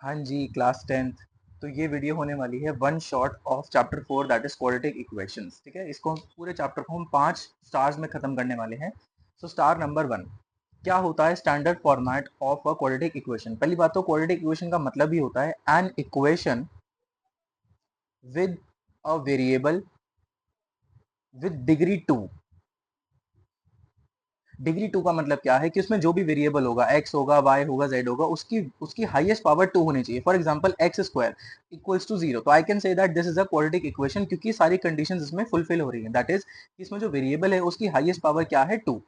हाँ जी, class 10th। तो ये वीडियो होने वाली है one shot of chapter 4 that is quadratic equations. ठीक है, इसको पूरे चैप्टर को हम 5 स्टार्स में खत्म करने वाले हैं। सो स्टार नंबर 1, क्या होता है standard format of a quadratic equation. पहली बात तो क्वाड्रेटिक इक्वेशन का मतलब ही होता है an equation with a variable with degree 2। Degree 2 का मतलब क्या है कि उसमें जो भी वेरिएबल होगा, एक्स होगा, वाई होगा, जेड होगा, उसकी उसकी हाईएस्ट पावर 2 होनी चाहिए। For example x square equals to 0, तो I can say that this is a quadratic equation, क्योंकि सारी कंडीशंस इसमें फुलफिल हो रही हैं। दैट इज इसमें जो वेरिएबल है उसकी हाईएस्ट पावर क्या है, 2।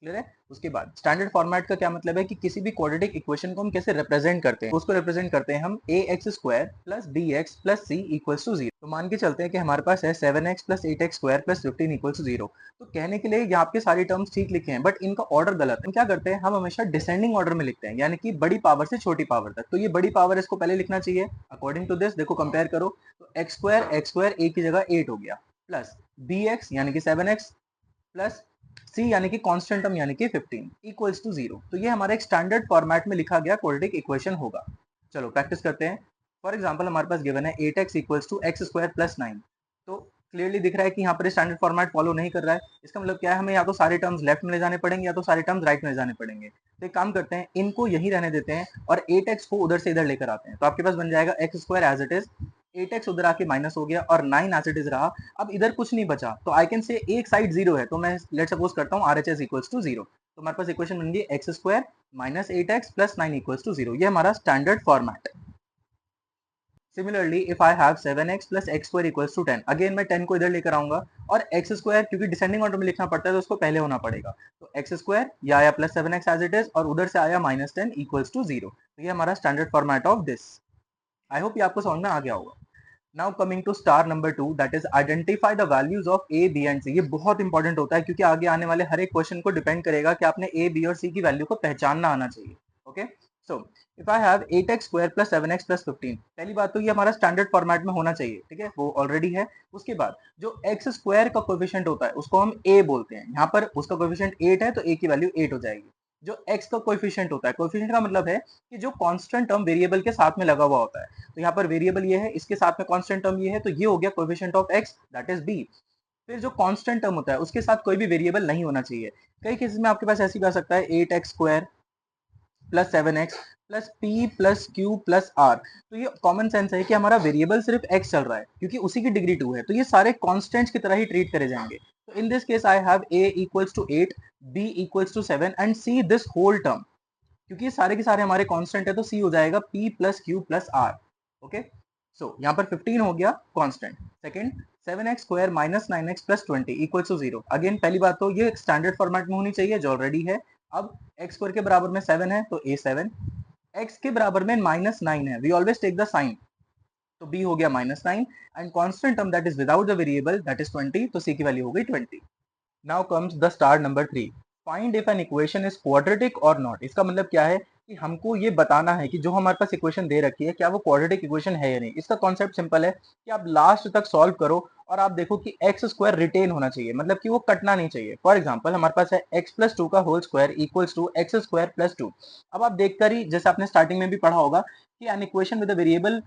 क्लियर है। उसके बाद स्टैंडर्ड फॉर्मेट का क्या मतलब है कि किसी भी क्वाड्रेटिक इक्वेशन को हम कैसे रिप्रेजेंट करते हैं। उसको रिप्रेजेंट करते हैं हम A X square plus B X plus C equals to 0। तो मान के चलते हैं कि हमारे पास है 7x plus 8x square plus 15 equals to 0। तो कहने के लिए यहाँ पे सारी टर्म्स ठीक लिखे हैं, बट इनका ऑर्डर गलत है। हम क्या करते हैं, हम हमेशा डिसेंडिंग ऑर्डर में लिखते हैं, यानी कि बड़ी पावर से छोटी पावर तक। तो ये बड़ी पावर इसको पहले लिखना चाहिए अकॉर्डिंग टू दिस। देखो कंपेयर करो, तो एक्स स्क्वायर ए की जगह 8 हो गया, प्लस बी एक्स यानी कि 7x प्लस सी यानी कि कांस्टेंट टर्म यानी कि 15 इक्वल्स टू 0। तो ये हमारा एक स्टैंडर्ड फॉर्मेट में लिखा गया क्वाड्रेटिक इक्वेशन होगा। चलो प्रैक्टिस करते हैं। फॉर एग्जांपल हमारे पास गिवन है 8x equals to x square plus 9। तो क्लियरली दिख रहा है कि यहाँ पर स्टैंडर्ड फॉर्मेट फॉलो नहीं कर रहा है। इसका मतलब क्या है, हमें या तो सारे टर्म्स लेफ्ट में ले जाने पड़ेंगे या तो सारे टर्म्स राइट में ले जाने पड़ेंगे। तो एक काम करते हैं, इनको यही रहने देते हैं और 8x को उधर से इधर लेकर आते हैं। तो आपके पास बन जाएगा x square as it is, 8x उधर आके माइनस हो गया और 9 एज इट इज रहा। अब इधर कुछ नहीं बचा, तो आई कैन से एक साइड जीरो है, तो मैं लेट सपोज करता हूँ R H S equals to 0। तो हमारे पास इक्वेशन बन गई x square minus 8x plus 9 equals to 0। ये हमारा स्टैंडर्ड फॉर्मेट है। Similarly if I have 7x plus x square equals to 10, again मैं 10 को इधर लेकर आऊंगा और एक्स स्क्वायर क्योंकि डिसेंडिंग ऑर्डर में लिखना पड़ता है तो उसको पहले होना पड़ेगा। तो एक्स स्क्वायर ये आया plus 7x as it is और उधर से आया माइनस 10 इक्वल्स टू 0। तो ये हमारा standard format of this. I hope ये आपको समझ में आ गया होगा। Now coming to star number 2, that is identify the values of A B and C. ये बहुत इंपॉर्टेंट होता है क्योंकि आगे आने वाले हर एक क्वेश्चन को डिपेंड करेगा कि आपने ए बी और सी की वैल्यू को पहचानना आना चाहिए। Okay, so if I have 8x square plus 7x plus 15, पहली बात तो ये हमारा स्टैंडर्ड फॉर्मेट में होना चाहिए। ठीक है, वो ऑलरेडी है। उसके बाद जो एक्स स्क्वायर का कोएफिशिएंट होता है उसको हम ए बोलते हैं। यहाँ पर उसका कोएफिशिएंट 8 है तो ए की वैल्यू 8 हो जाएगी। जो x का कोएफिशिएंट होता है, कोएफिशिएंट का मतलब है कि जो कांस्टेंट टर्म वेरिएबल के साथ में लगा हुआ होता है। तो यहाँ पर वेरिएबल ये है, इसके साथ में कांस्टेंट टर्म ये है, तो ये हो गया coefficient of x that is b। फिर जो कांस्टेंट टर्म होता है उसके साथ कोई भी वेरिएबल नहीं होना चाहिए। कई केसेस में आपके पास ऐसी भी आ सकता है 8x square plus 7x plus P plus Q plus R. तो ये कॉमन सेंस है कि हमारा वेरिएबल सिर्फ x चल रहा है क्योंकि उसी की डिग्री 2 है, तो ये सारे कॉन्स्टेंट्स की तरह ही ट्रीट करे जाएंगे। तो in this case I have a equals to 8, b equals to 7 and c this whole term. क्योंकि ये सारे के सारे हमारे कांस्टेंट है तो c हो जाएगा p plus Q plus R. Okay, so यहाँ पर 15 हो गया constant. Second, 7x square minus 9x plus 20 equals to 0। Again पहली बात तो ये स्टैंडर्ड फॉर्मेट में होनी चाहिए जो ऑलरेडी है। अब x स्क्वायर के बराबर में 7 है तो a 7, x के बराबर में माइनस 9 है, we always take the sign, तो b हो गया minus 9 and constant term that is without the variable that is 20, तो c की वैल्यू हो गई 20। Now comes the star number 3, find if an equation is quadratic और not. इसका मतलब क्या है कि हमको ये बताना है कि जो हमारे पास इक्वेशन दे रखी है क्या वो क्वाड्रेटिक इक्वेशन है या नहीं। इसका कॉन्सेप्ट सिंपल है कि आप लास्ट तक सॉल्व करो और आप देखो कि एक्स स्क्वायर रिटेन होना चाहिए, मतलब कि वो कटना नहीं चाहिए। फॉर एग्जाम्पल हमारे पास है एक्स प्लस टू का whole square equals to x square plus 2। अब आप देखकर ही, जैसे आपने स्टार्टिंग में भी पढ़ा होगा कि an equation with variable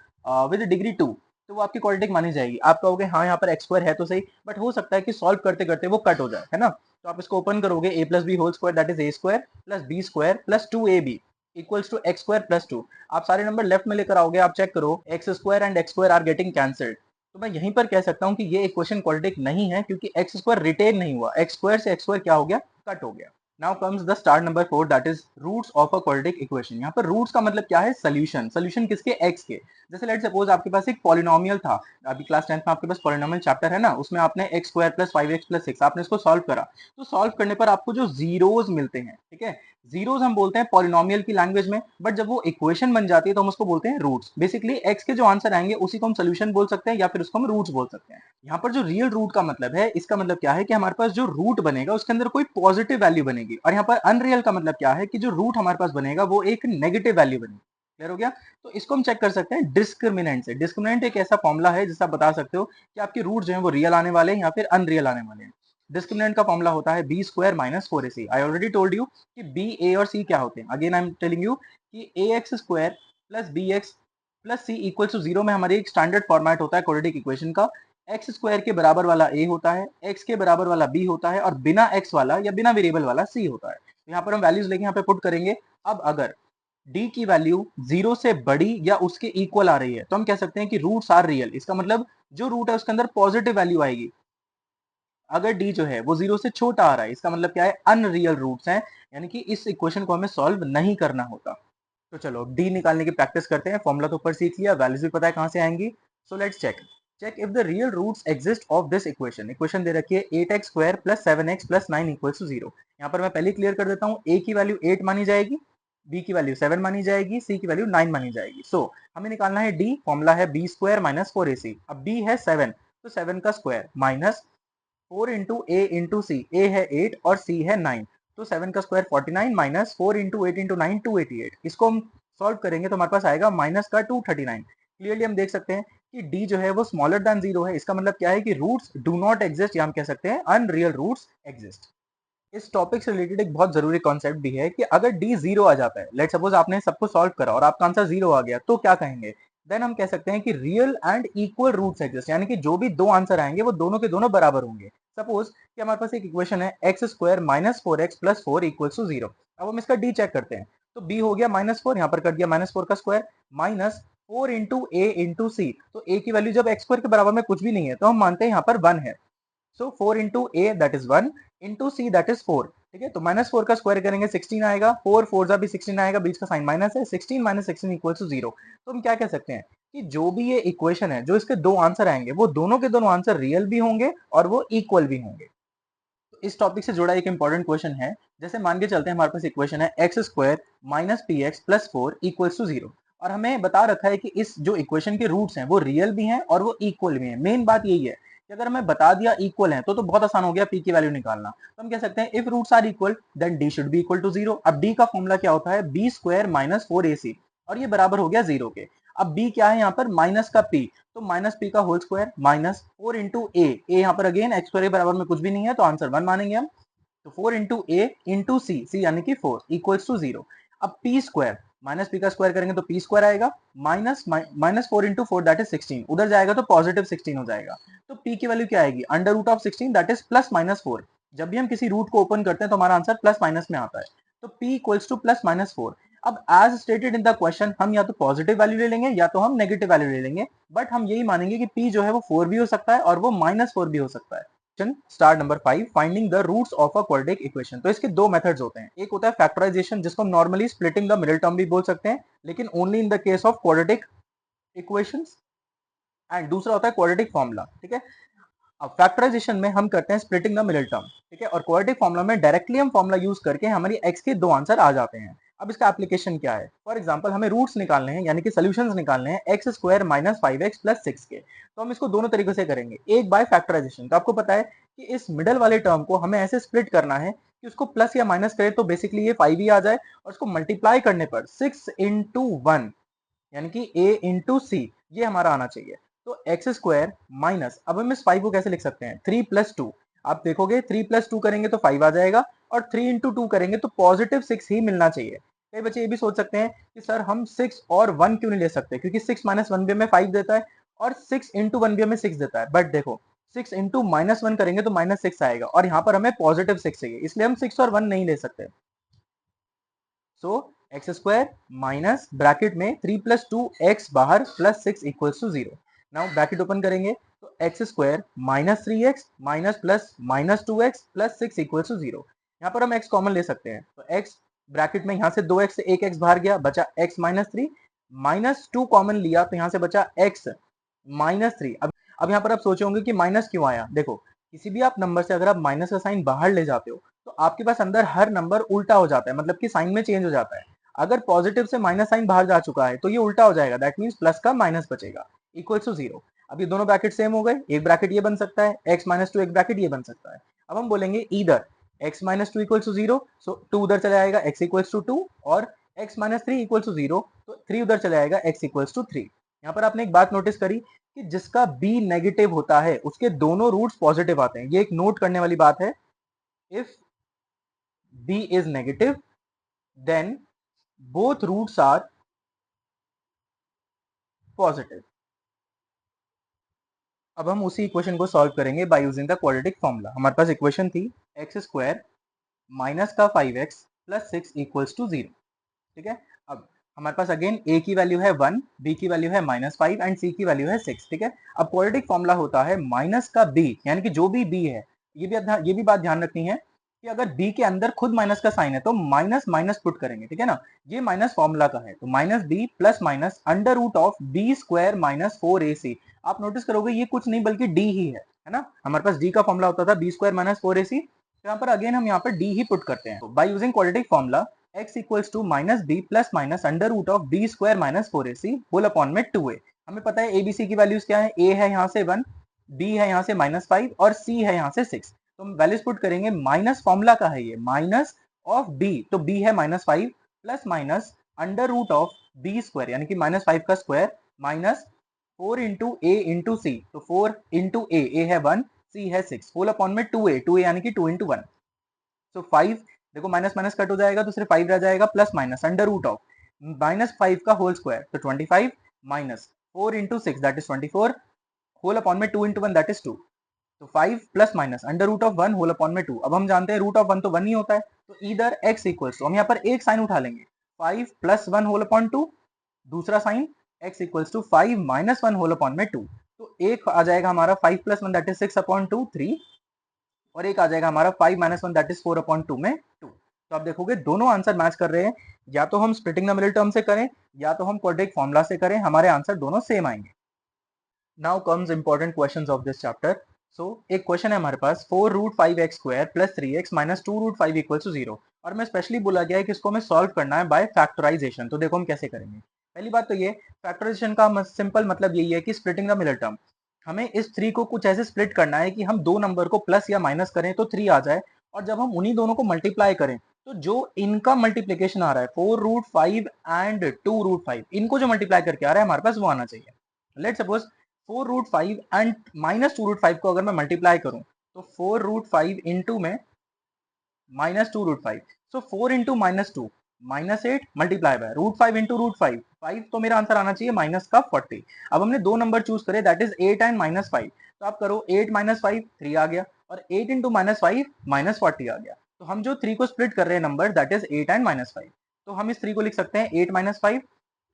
with degree 2, तो वो आपकी क्वाड्रेटिक मानी जाएगी। आप कहोगे हाँ यहाँ पर एक्स स्क्वायर है तो सही, बट हो सकता है कि सॉल्व करते करते वो कट हो जाए, है ना। तो आप इसको ओपन करोगे, A plus B whole square that is A square plus B square plus 2ab equals to x square plus 2। आप सारे नंबर लेफ्ट में लेकर आओगे, आप चेक करो x square and x square are getting cancelled. तो मैं यहीं पर कह सकता हूँ कि ये इक्वेशन क्वाड्रेटिक नहीं है क्योंकि एक्स स्क्वायर रिटेन नहीं हुआ, एक्स स्क्वायर से एक्स स्क्वायर क्या हो गया, कट हो गया। Now comes the star number 4 that is roots of a quadratic equation. यहाँ पर रूट्स का मतलब क्या है, सोल्यूशन। सोल्यूशन किसके, एक्स के। जैसे लेट सपोज आपके पास एक पॉलिनोमियल था, अभी क्लास 10th में आपके पास पॉलिनोमियल चैप्टर है ना, उसमें आपने x square plus 5x plus 6 आपने इसको सॉल्व करा। तो सॉल्व करने पर आपको जो जीरोज मिलते हैं, ठीक है, जीरोज हम बोलते हैं पॉलिनोमियल की लैंग्वेज में, बट जब वो इक्वेशन बन जाती है तो हम उसको बोलते हैं रूट्स। बेसिकली एक्स के जो आंसर आएंगे उसी को हम सोल्यूशन बोल सकते हैं या फिर उसको हम रूट्स बोल सकते हैं। यहाँ पर जो रियल रूट का मतलब है, इसका मतलब क्या है कि हमारे पास जो रूट बनेगा उसके अंदर कोई पॉजिटिव वैल्यू बनेगी, और यहाँ पर अनरियल का मतलब क्या है कि जो रूट हमारे पास बनेगा वो एक नेगेटिव वैल्यू बनेगी। क्लियर हो गया। तो इसको हम चेक कर सकते हैं डिस्क्रिमिनेंट से। डिस्क्रिमिनेंट एक ऐसा फॉर्मूला है जिससे आप बता सकते हो कि आपके रूट जो है वो रियल आने वाले हैं या फिर अनरियल आने वाले हैं। डिस्क्रिमिनेंट का फॉर्मूला होता है B square minus 4ac। I already told you कि बी, ए और सी क्या होते हैं। Again I am telling you कि A X square plus B X plus C equal to zero में हमारी एक स्टैंडर्ड फॉर्मेट होता है क्वाड्रेटिक इक्वेशन का। एक्स स्क्वायर के बराबर वाला ए होता है, एक्स के बराबर वाला बी होता है और बिना एक्स वाला या बिना वेरिएबल वाला सी होता है। तो यहाँ पर हम वैल्यूज लेके यहाँ पे पुट करेंगे। अब अगर डी की वैल्यू जीरो से बड़ी या उसके इक्वल आ रही है तो हम कह सकते हैं कि रूट्स आर रियल। इसका मतलब जो रूट है उसके अंदर पॉजिटिव वैल्यू आएगी। अगर डी जो है वो जीरो से छोटा आ रहा है इसका मतलब क्या है, अनरियल रूट्स हैं, यानी कि इस इक्वेशन को हमें सॉल्व नहीं करना होता। तो चलो डी निकालने की प्रैक्टिस करते हैं। फॉर्मूला तो ऊपर सीख लिया, वैल्यूज भी पता है कहां से आएंगी। So let's check if the real roots exist of this equation. Equation दे रखी है 8x square plus 7x plus 9 equals to 0। यहाँ पर मैं पहले क्लियर कर देता हूँ, a की वैल्यू 8 मानी जाएगी, b की वैल्यू 7 मानी जाएगी, c की वैल्यू 9 मानी जाएगी। सो हमें निकालना है d। फॉर्मूला है b स्क्वायर माइनस 4ac। अब b है 7 तो 7 का स्क्वायर माइनस 4 इंटू ए इंटू सी। ए है 8 और सी है 9, तो 7 का स्क्वायर 49 माइनस 4 इंटू 8 इंटू 9 288। इसको हम सॉल्व करेंगे तो हमारे पास आएगा माइनस का 239। क्लियरली हम देख सकते हैं कि डी जो है वो स्मॉलर देन जीरो है। इसका मतलब क्या है कि रूट्स डू नॉट एग्जिस्ट, या हम कह सकते हैं अनरियल रूट्स एग्जिस्ट। इस टॉपिक से रिलेटेड एक बहुत जरूरी कॉन्सेप्ट भी है कि अगर डी जीरो आ जाता है, लेट सपोज आपने सबको सॉल्व करा और आपका आंसर जीरो आ गया, तो क्या कहेंगे, देन हम कह सकते हैं कि real and equal roots exist, यानी कि जो भी दो आंसर आएंगे वो दोनों के दोनों बराबर होंगे। सपोज कि हमारे पास एक इक्वेशन है x square minus 4x plus 4 equals to 0। अब हम इसका डी चेक करते हैं, तो बी हो गया -4, यहाँ पर कर दिया -4 का स्क्वायर माइनस 4 इंटू ए इंटू सी। तो ए की वैल्यू जब एक्स स्क्वायर के बराबर में कुछ भी नहीं है तो हम मानते हैं यहाँ पर 1 है। सो 4 into A that is 1 into see that is 4। ठीक है, तो -4 का स्क्वायर करेंगे 16 आएगा, 4 4 जा भी 16 आएगा, बीच का साइन माइनस है, 16 माइनस 16 इक्वल्स टू 0। तो हम क्या कह सकते हैं कि जो भी ये इक्वेशन है, जो इसके दो आंसर आएंगे वो दोनों के दोनों आंसर रियल भी होंगे और वो इक्वल भी होंगे। तो इस टॉपिक से जुड़ा एक इंपॉर्टेंट क्वेश्चन है। जैसे मान के चलते हैं हमारे पास इक्वेशन है x square minus P x plus 4 equals to 0, और हमें बता रखा है कि इस जो इक्वेशन के रूट्स हैं वो रियल भी हैं और वो इक्वल भी हैं। मेन बात यही है कि अगर हमें बता दिया इक्वल है तो बहुत आसान हो गया पी की वैल्यू निकालना। तो हम कह सकते हैं if roots are equal then D should be equal to 0। अब डी का फॉर्मूला क्या होता है, बी स्क्वायर माइनस 4ac, और ये बराबर हो गया 0 के। अब बी क्या है यहाँ पर, माइनस का पी, तो माइनस पी का होल स्क्वायर माइनस 4 इंटू ए। यहाँ पर अगेन एक्स स्क्वायर के बराबर में कुछ भी नहीं है तो आंसर 1 मानेंगे हम। तो 4 इंटू ए इंटू सी, सी यानी कि 4 इक्वल्स टू 0। अब पी स्क्वायर माइनस पी का स्क्वायर करेंगे तो पी स्क्वायर आएगा minus minus 4 into 4 that is 16, उधर जाएगा तो पॉजिटिव 16 हो जाएगा। तो पी की वैल्यू क्या आएगी, under root of 16 that is plus minus 4। जब भी हम किसी रूट को ओपन करते हैं तो हमारा आंसर प्लस माइनस में आता है, तो P equals to plus minus 4। अब as stated in the question हम या तो पॉजिटिव वैल्यू ले लेंगे या तो हम नेगेटिव वैल्यू ले लेंगे, बट हम यही मानेंगे कि पी जो है वो 4 भी हो सकता है और वो -4 भी हो सकता है। Star number 5, finding the roots of a quadratic equation. तो इसके दो मेथड्स होते हैं, एक होता है फैक्टराइजेशन जिसको हम normally splitting the middle term भी बोल सकते हैं, लेकिन only in the case of quadratic equations, and दूसरा होता है क्वाड्रेटिक फॉर्मूला। ठीक है, अब फैक्टराइजेशन में हम करते हैं स्प्लिटिंग द मिडिल टर्म, ठीक है, और क्वाड्रेटिक फॉर्मूला में डायरेक्टली हम फॉर्मूला यूज करके हमारी एक्स के दो आंसर आ जाते हैं। अब इसका एप्लीकेशन क्या है, फॉर एग्जांपल हमें रूट्स निकालने हैं यानी कि सॉल्यूशंस निकालने हैं x square minus 5x plus 6 के, तो हम इसको दोनों तरीकों से करेंगे। एक बाय फैक्टराइजेशन, तो आपको पता है कि इस मिडल वाले टर्म को हमें ऐसे स्प्लिट करना है कि उसको प्लस या माइनस करें तो बेसिकली ये 5 ही आ जाए, और उसको मल्टीप्लाई करने पर 6 इंटू 1 यानी कि a इंटू सी ये हमारा आना चाहिए। तो एक्स स्क्वायर माइनस, अब हम इस 5 को कैसे लिख सकते हैं, 3 प्लस 2। आप देखोगे 3 प्लस 2 करेंगे तो 5 आ जाएगा, और 3 इंटू 2 करेंगे तो पॉजिटिव 6 ही मिलना चाहिए। कई बच्चे ये भी सोच सकते हैं कि सर हम 6 और 1 क्यों नहीं ले सकते, क्योंकि 6 माइनस 1 भी हमें 5 देता है और 6 इंटू 1 भी हमें 6 देता है। बट देखो 6 इंटू -1 करेंगे तो -6 आएगा, और यहाँ पर हमें पॉजिटिव 6 चाहिए, इसलिए हम 6 और 1 नहीं ले सकते। So x square minus bracket में 3 प्लस 2x बाहर plus 6 equals to 0। Now bracket open करेंगे तो x square minus 3x minus plus minus 2x plus 6 equals to 0। यहाँ पर हम x कॉमन ले सकते हैं, तो x ब्रैकेट में यहाँ से 2x से 1x बाहर गया, बचा x माइनस 3, माइनस 2 कॉमन लिया तो यहाँ से बचा x माइनस 3। अब यहाँ पर आप सोचे होंगे कि माइनस क्यों आया। देखो किसी भी आप नंबर से अगर आप माइनस का साइन बाहर ले जाते हो तो आपके पास अंदर हर नंबर उल्टा हो जाता है, मतलब कि साइन में चेंज हो जाता है। अगर पॉजिटिव से माइनस साइन बाहर जा चुका है तो ये उल्टा हो जाएगा, दैट मींस प्लस का माइनस बचेगा इक्वल्स टू 0। अब ये दोनों ब्रैकेट सेम हो गए, एक ब्रैकेट ये बन सकता है x माइनस 2, एक ब्रैकेट ये बन सकता है। अब हम बोलेंगे इधर x माइनस 2 इक्वल्स टू 0, सो 2 उधर चला जाएगा x इक्वल्स टू 2, और x माइनस 3 इक्वल्स टू 0, तो 3 उधर चला जाएगा x इक्वल्स टू 3। यहाँ पर आपने एक बात नोटिस करी कि जिसका b नेगेटिव होता है उसके दोनों रूट्स पॉजिटिव आते हैं, ये एक नोट करने वाली बात है। If b is negative then both roots are positive. अब हम उसी इक्वेशन को सॉल्व करेंगे by using the quadratic formula. हमारे पास इक्वेशन थी एक्स स्क्वायर माइनस का 5x प्लस 6 इक्वल्स टू 0। ठीक है, अब हमारे पास अगेन a की वैल्यू है 1, b की वैल्यू है -5 एंड c की वैल्यू है 6। ठीक है, अब क्वाड्रेटिक फॉर्मूला होता है माइनस का b, यानी कि जो भी b है, ये भी बात ध्यान रखनी है कि अगर b के अंदर खुद माइनस का साइन है तो माइनस माइनस पुट करेंगे। ठीक है ना, ये माइनस फॉर्मूला का है, तो minus b plus minus under root of b square minus 4ac। आप नोटिस करोगे ये कुछ नहीं बल्कि d ही है ना। हमारे पास d का फॉर्मूला होता था b स्क्वायर माइनस 4ac, तो यहाँ पर अगेन हम यहाँ पर d ही पुट करते हैं। By using quadratic formula x equals to minus B plus minus under root of B square minus 4ac whole upon में 2a। हमें पता है abc की वैल्यूज क्या है, a है यहाँ से 1, b है यहाँ से -5 और c है यहाँ से 6। तो हम वैल्यूज पुट करेंगे, माइनस फॉर्मूला का है ये, माइनस ऑफ b, तो b है -5 plus minus under root of b square यानी कि -5 का square minus 4 into a into c, तो 4 इंटू a है 1, c है 6 होल अपॉन में 2a यानी कि 2 इंटू 1। सो 5, देखो माइनस माइनस कट हो जाएगा तो सिर्फ 5 रह जाएगा, plus minus under root of -5 का होल स्क्वायर, तो 25 minus 4 into 6 that is 24 whole upon में 2 इंटू 1 दैट इज 2। तो 5 plus minus under root of 1 whole upon में 2। अब हम जानते हैं रूट ऑफ 1 तो 1 ही होता है, तो इधर x इक्वल्स, तो हम यहाँ पर एक साइन उठा लेंगे, 5 प्लस 1 होल अपॉन 2, दूसरा sign x equals to 5 minus 1 whole upon में 2। तो एक आ जाएगा हमारा 5 प्लस 1 दैट इज 6 अपॉन 2 3, और एक आ जाएगा हमारा 5 माइनस 1 दैट इज 4 अपॉन 2 में 2। तो आप देखोगे दोनों आंसर मैच कर रहे हैं, या तो हम स्प्लिटिंग द मिडिल टर्म से करें या तो हम क्वाड्रेटिक फॉर्मूला से करें, हमारे आंसर दोनों सेम आएंगे। Now comes important questions of this chapter. So एक क्वेश्चन है हमारे पास, 4 root 5x square plus 3x minus 2 root 5 equal to 0, और मैं स्पेशली बोला गया है कि इसको हमें सॉल्व करना है बाय फैक्टराइजेशन। तो देखो हम कैसे करेंगे। पहली बात तो ये, फैक्टराइजेशन का सिंपल मतलब यही है कि स्प्लिटिंग द मिडिल टर्म, हमें इस 3 को कुछ ऐसे स्प्लिट करना है कि हम दो नंबर को प्लस या माइनस करें तो 3 आ जाए, और जब हम उन्हीं दोनों को मल्टीप्लाई करें तो जो इनका मल्टीप्लीकेशन आ रहा है 4 रूट 5 एंड 2 रूट 5, इनको जो मल्टीप्लाई करके आ रहा है हमारे पास वो आना चाहिए। Let suppose 4 root 5 and minus 2 root 5 को अगर मैं मल्टीप्लाई करूं तो 4 रूट 5 इंटू में minus 2 root 5, so 4 into -2 -8 multiply by root 5 into root 5, 5 तो मेरा आंसर आना चाहिए माइनस का 40। अब हमने दो नंबर चूज करे दैट इज 8 एंड -5, तो आप करो 8 माइनस 5 3 आ गया, और 8 इंटू -5 -40 आ गया। तो हम जो 3 को स्प्लिट कर रहे हैं नंबर दैट इज 8 एंड -5, तो हम इस 3 को लिख सकते हैं 8 -5।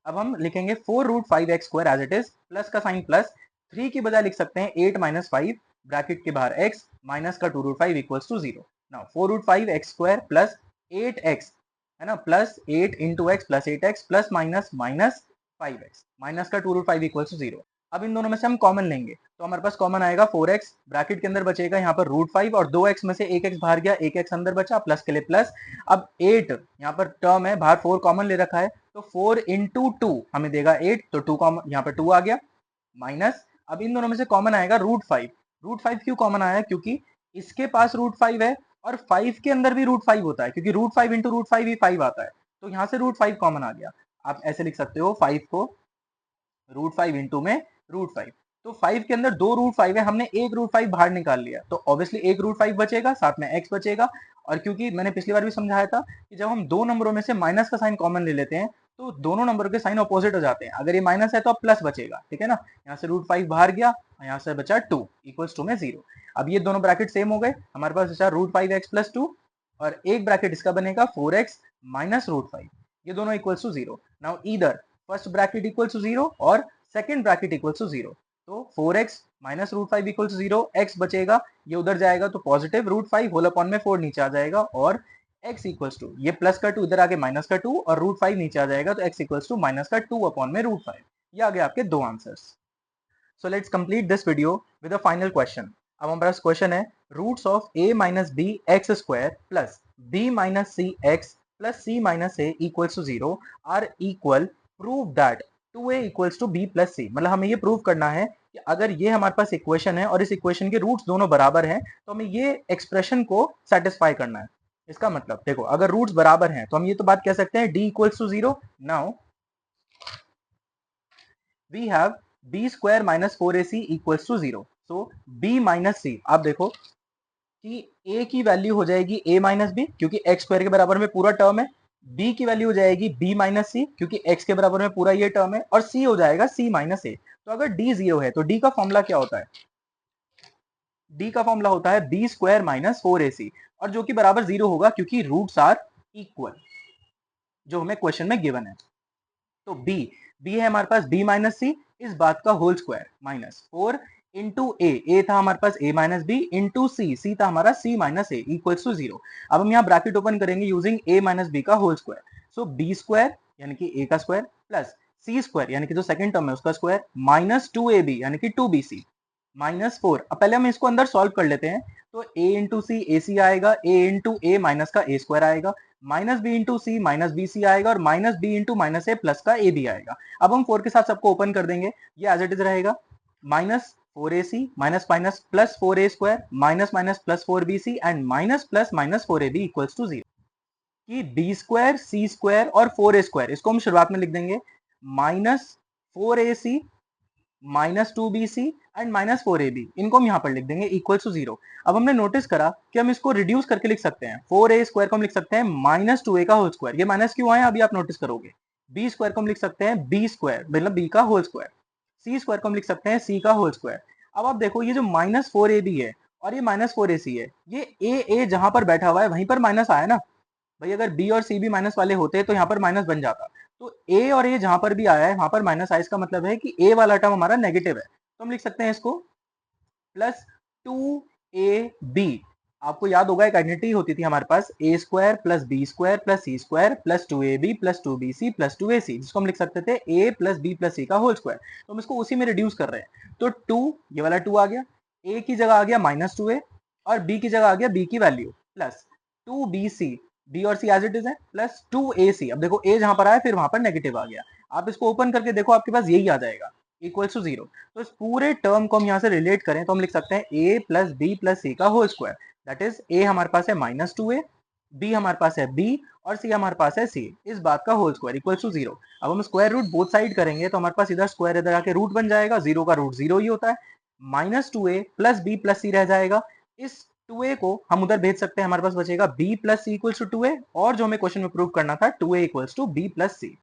अब हम लिखेंगे 4 root 5x square as it is, plus का साइन प्लस, 3 की बजाय लिख सकते हैं 8 माइनस 5 ब्रैकेट के बाहर x माइनस का 2 root 5 equals to 0। Now 4 root 5x square plus 8x है ना, plus 8 into x plus 8x plus minus minus 5x minus का 2 रूट 5 इक्वल्स टू 0। अब इन दोनों में से हम कॉमन लेंगे तो हमारे पास कॉमन आएगा 4x, ब्रैकेट के अंदर बचेगा यहाँ पर रूट 5, और 2x में से 1x बाहर गया, 1x अंदर बचा, प्लस के लिए प्लस। अब 8 यहाँ पर टर्म है, बाहर 4 कॉमन ले रखा है, तो 4 इंटू 2 हमें देगा 8, तो 2 कॉमन यहाँ पर 2 आ गया, माइनस। अब इन दोनों में से कॉमन आएगा रूट 5। रूट 5 क्यों कॉमन आया, क्योंकि इसके पास रूट 5 है और 5 के अंदर भी रूट 5 होता है, क्योंकि रूट 5 इंटू रूट 5 ही 5 आता है, तो यहाँ से रूट 5 कॉमन आ गया। आप ऐसे लिख सकते हो 5 को रूट 5 इंटू में रूट 5, तो 5 के अंदर दो रूट 5 है, हमने एक रूट 5 बाहर निकाल लिया, तो ऑब्वियसली एक रूट 5 बचेगा, साथ में x बचेगा। और क्योंकि मैंने पिछली बार भी समझाया था कि जब हम दो नंबरों में से माइनस का साइन कॉमन ले लेते हैं तो दोनों नंबरों के साइन अपोजिट हो जाते हैं, अगर ये माइनस है तो अब प्लस बचेगा। ठीक है ना, यहाँ से रूट 5 बाहर गया, यहाँ से बचा 2 इक्वल्स टू में 0। अब ये दोनों ब्रैकेट सेम हो गए, हमारे पास बचा रूट 5x प्लस 2, और एक ब्रैकेट इसका बनेगा 4x माइनस रूट 5, ये दोनों equals to 0। Now either first bracket equals to 0 और सेकेंड ब्रैकेट इक्वल्स टू 0, तो 4x minus root 5 equal to 0, x बचेगा, ये उधर जाएगा तो पॉजिटिव रूट 5 होल अपॉन में 4 नीचे आ जाएगा, और x इक्वल्स टू ये प्लस का 2 इधर आके माइनस का 2 और रूट 5 नीचे आ जाएगा, तो x इक्वल्स टू माइनस का 2 अपॉन में रूट 5। ये आ गए आपके दो answers. So let's complete this video with a final question. अब हमारे पास क्वेश्चन है, roots of a minus B x square plus b minus C x plus c minus a equals to 0 are equal, prove that 2a equals to b plus c। मतलब हमें ये prove करना है कि अगर ये हमारे पास इक्वेशन है और इस इक्वेशन के रूट्स दोनों बराबर हैं तो हमें ये एक्सप्रेशन को सेटिस्फाई करना है। इसका मतलब देखो, अगर रूट्स बराबर हैं तो हम ये तो बात कह सकते हैं d equals to 0। Now we have b square minus 4ac equals to 0. So b minus c, आप देखो कि a की वैल्यू हो जाएगी a माइनस बी, क्योंकि x स्क्वायर के बराबर में पूरा टर्म है, b की वैल्यू हो जाएगी b माइनस सी, क्योंकि x के बराबर में पूरा ये टर्म है, और c हो जाएगा c माइनस ए। तो अगर d 0 है तो d का फॉर्मूला क्या होता है? d का फॉर्मूला होता है b स्क्वायर माइनस 4ac, और जो कि बराबर 0 होगा क्योंकि रूट्स आर इक्वल, जो हमें क्वेश्चन में गिवन है। तो b है हमारे पास b माइनस सी, इस बात का whole square minus 4 into A था हमारे पास a minus B into C था हमारा c minus A equals to 0। अब हम यहाँ ब्रैकेट ओपन करेंगे यूजिंग a माइनस बी का whole square. So b square यानी कि a का स्क्वायर प्लस c स्क्वायर यानी कि जो सेकंड टर्म है उसका स्क्वायर माइनस 2ab यानी कि 2bc माइनस 4। अब पहले हम इसको अंदर सॉल्व कर लेते हैं। तो a इंटू सी ए सी आएगा, a इंटू ए माइनस का a स्क्वायर आएगा, माइनस बी इंटू सी माइनस बी सी आएगा, और माइनस बी इंटू माइनस ए प्लस का ए भी आएगा। अब हम 4 के साथ सबको ओपन कर देंगे, ये एज इट इज रहेगा, minus 4ac minus minus plus 4a square minus minus plus 4bc and minus plus minus 4ab equals to 0। कि बी स्क्वायर सी स्क्वायर और 4a स्क्वायर इसको हम शुरुआत में लिख देंगे minus 4ac minus 2bc and minus 4ab, इनको हम यहाँ पर लिख देंगे इक्वल टू 0। अब हमने नोटिस करा कि हम इसको रिड्यूस करके लिख सकते हैं, 4a स्क्वायर को हम लिख सकते हैं माइनस 2a का होल स्क्वायर, ये माइनस क्यों आया अभी आप नोटिस करोगे। b स्क्वायर को हम लिख सकते हैं b स्क्वायर मतलब b का होल स्क्वायर, c स्क्वायर को हम लिख सकते हैं c का होल स्क्वायर। अब आप देखो ये जो माइनस 4ab है और ये माइनस 4ac है, ये a जहां पर बैठा हुआ है वहीं पर माइनस आया ना भाई। अगर b और c भी माइनस वाले होते तो यहाँ पर माइनस बन जाता। तो a और a जहां पर भी आया है वहां पर माइनस आया, इसका मतलब है कि a वाला टर्म हमारा नेगेटिव है। तो हम लिख सकते हैं इसको प्लस 2ab। आपको याद होगा एक आइडेंटिटी होती थी हमारे पास a square plus B square plus C square plus 2ab plus 2bc plus 2ac, जिसको हम लिख सकते थे a plus B plus C का होल स्क्वायर। तो हम इसको उसी में रिड्यूस कर रहे हैं। तो 2 ये वाला 2 आ गया, a की जगह आ गया माइनस 2a और b की जगह आ गया b की वैल्यू प्लस 2bc, b और c एज इट इज है, प्लस 2ac। अब देखो a जहां पर आया फिर वहां पर नेगेटिव आ गया, आप इसको ओपन करके देखो आपके पास यही आ जाएगा इक्वल टू 0। तो इस पूरे टर्म को हम यहाँ से रिलेट करें तो हम लिख सकते हैं a plus B plus C का whole square, that is a हमारे पास है माइनस 2a, b हमारे पास है b और c हमारे पास है c, इस बात का होल स्क्वायर इक्वल टू 0। अब हम स्क्वायर रूट बोथ साइड करेंगे तो हमारे पास इधर स्क्वायर इधर आके रूट बन जाएगा, 0 का रूट 0 ही होता है, minus 2a plus B plus c रह जाएगा। इस 2a को हम उधर भेज सकते हैं, हमारे पास बचेगा b plus C equals to 2a, और जो हमें क्वेश्चन में प्रूव करना था 2a equals to b plus C.